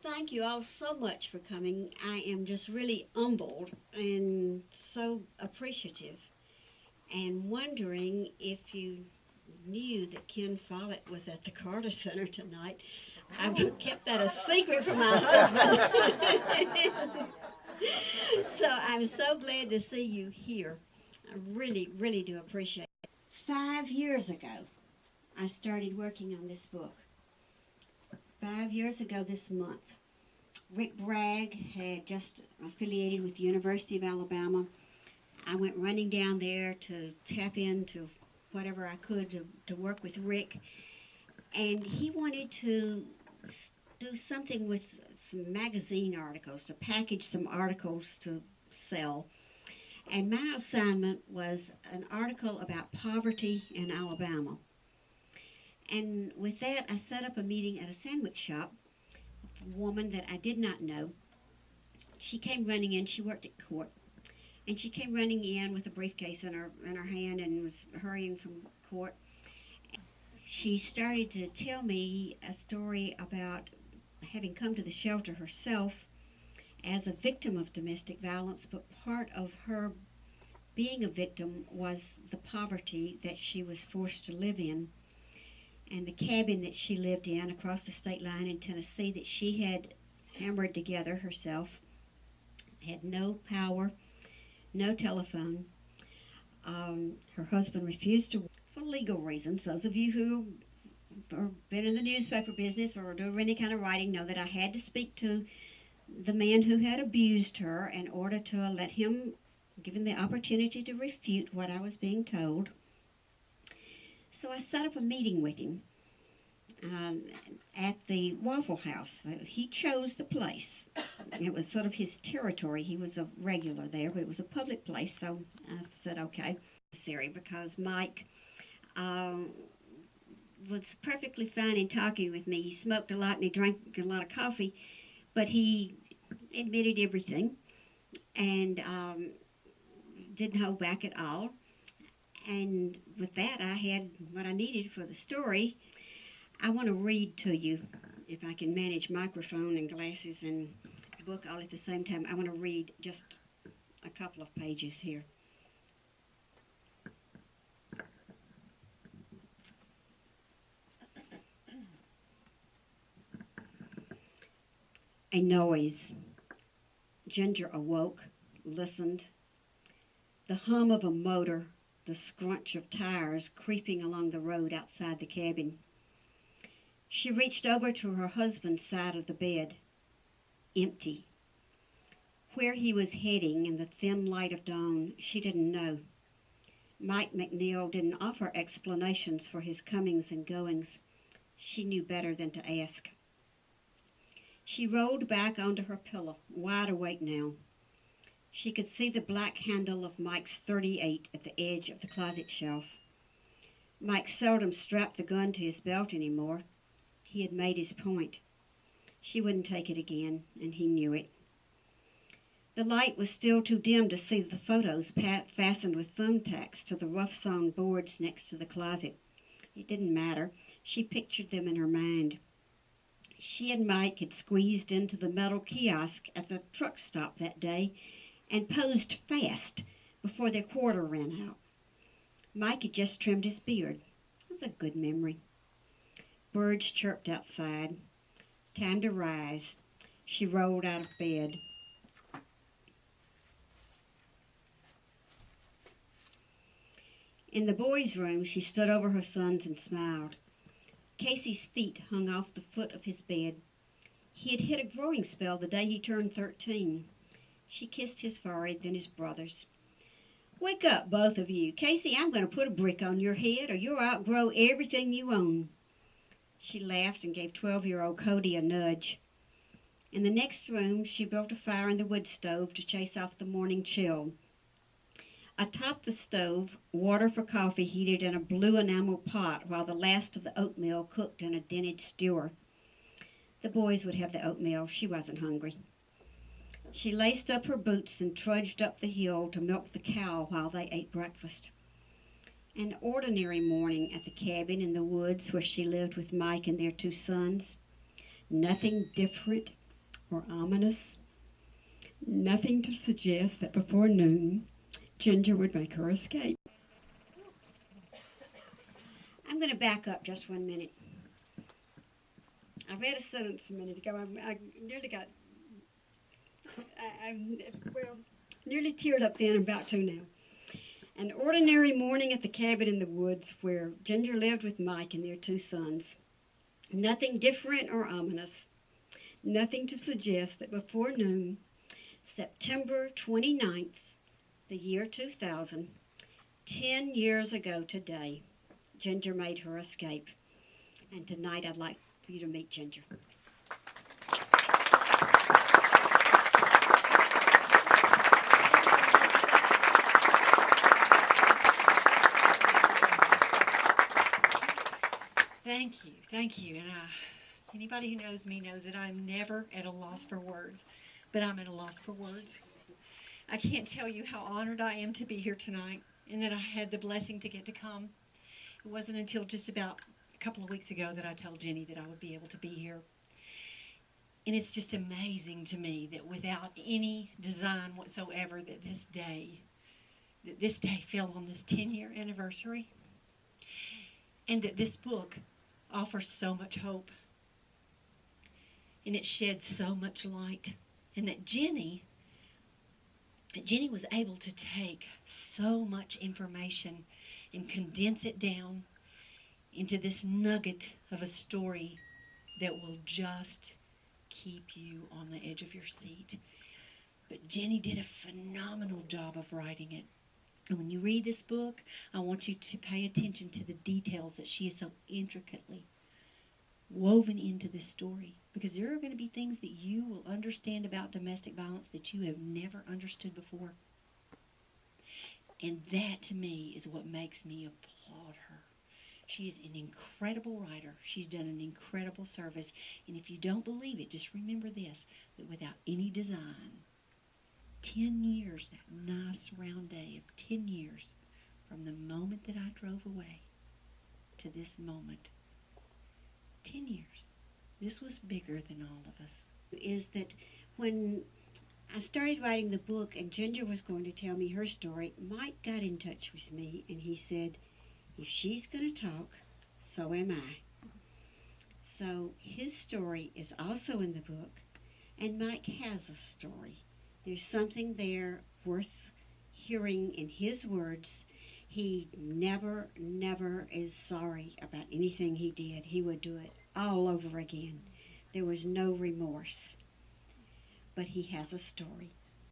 Thank you all so much for coming. I am just really humbled and so appreciative and wondering if you knew that Ken Follett was at the Carter Center tonight. I've kept that a secret from my husband. So I'm so glad to see you here. I really, really do appreciate it. 5 years ago, I started working on this book. 5 years ago this month. Rick Bragg had just affiliated with the University of Alabama. I went running down there to tap into whatever I could to work with Rick. And he wanted to do something with some magazine articles, to package some articles to sell. And my assignment was an article about poverty in Alabama. And with that, I set up a meeting at a sandwich shop. A woman that I did not know. She came running in. She worked at court, and she came running in with a briefcase in her hand and was hurrying from court. She started to tell me a story about having come to the shelter herself as a victim of domestic violence, but part of her being a victim was the poverty that she was forced to live in, and the cabin that she lived in across the state line in Tennessee that she had hammered together herself had no power, no telephone. Her husband refused to work for legal reasons. Those of you who have been in the newspaper business or do any kind of writing know that I had to speak to the man who had abused her in order to let him, given the opportunity to refute what I was being told. So I set up a meeting with him um, at the Waffle House. He chose the place. It was sort of his territory. He was a regular there, but it was a public place, so I said, okay. Because Mike was perfectly fine in talking with me. He smoked a lot and he drank a lot of coffee, but he admitted everything and didn't hold back at all. And with that, I had what I needed for the story. I want to read to you, if I can manage microphone and glasses and book all at the same time. I want to read just a couple of pages here. A noise. Ginger awoke, listened. The hum of a motor, the scrunch of tires creeping along the road outside the cabin. She reached over to her husband's side of the bed. Empty. Where he was heading in the thin light of dawn, she didn't know. Mike McNeil didn't offer explanations for his comings and goings. She knew better than to ask. She rolled back onto her pillow, wide awake now. She could see the black handle of Mike's .38 at the edge of the closet shelf. Mike seldom strapped the gun to his belt anymore. He had made his point. She wouldn't take it again, and he knew it. The light was still too dim to see the photos fastened with thumbtacks to the rough-sawn boards next to the closet. It didn't matter. She pictured them in her mind. She and Mike had squeezed into the metal kiosk at the truck stop that day and posed fast before their quarter ran out. Mike had just trimmed his beard. It was a good memory. Birds chirped outside. Time to rise. She rolled out of bed. In the boys' room, she stood over her sons and smiled. Casey's feet hung off the foot of his bed. He had hit a growing spell the day he turned 13. She kissed his forehead, then his brother's. Wake up, both of you. Casey, I'm going to put a brick on your head or you'll outgrow everything you own. She laughed and gave 12-year-old Cody a nudge. In the next room, she built a fire in the wood stove to chase off the morning chill. Atop the stove, water for coffee heated in a blue enamel pot while the last of the oatmeal cooked in a dented stewer. The boys would have the oatmeal. She wasn't hungry. She laced up her boots and trudged up the hill to milk the cow while they ate breakfast. An ordinary morning at the cabin in the woods where she lived with Mike and their 2 sons. Nothing different, or ominous. Nothing to suggest that before noon, Ginger would make her escape. I'm going to back up just 1 minute. I read a sentence a minute ago. I nearly got, well, nearly teared up then. I'm about to now. An ordinary morning at the cabin in the woods where Ginger lived with Mike and their 2 sons. Nothing different or ominous. Nothing to suggest that before noon, September 29th, the year 2000, 10 years ago today, Ginger made her escape. And tonight I'd like for you to meet Ginger. Thank you. And anybody who knows me knows that I'm never at a loss for words, but I'm at a loss for words. I can't tell you how honored I am to be here tonight and that I had the blessing to get to come. It wasn't until just about a couple of weeks ago that I told Jennie that I would be able to be here. And it's just amazing to me that without any design whatsoever that this day fell on this 10-year anniversary, and that this book offers so much hope, and it sheds so much light, and that Jennie was able to take so much information and condense it down into this nugget of a story that will just keep you on the edge of your seat. But Jennie did a phenomenal job of writing it. And when you read this book, I want you to pay attention to the details that she is so intricately woven into this story. Because there are going to be things that you will understand about domestic violence that you have never understood before. And that, to me, is what makes me applaud her. She is an incredible writer. She's done an incredible service. And if you don't believe it, just remember this, that without any design, 10 years, that nice round day of 10 years, from the moment that I drove away to this moment, 10 years. This was bigger than all of us. Is that when I started writing the book and Ginger was going to tell me her story, Mike got in touch with me and he said, if she's going to talk, so am I. So his story is also in the book, and Mike has a story. There's something there worth hearing in his words. He never is sorry about anything he did. He would do it all over again. There was no remorse. But he has a story.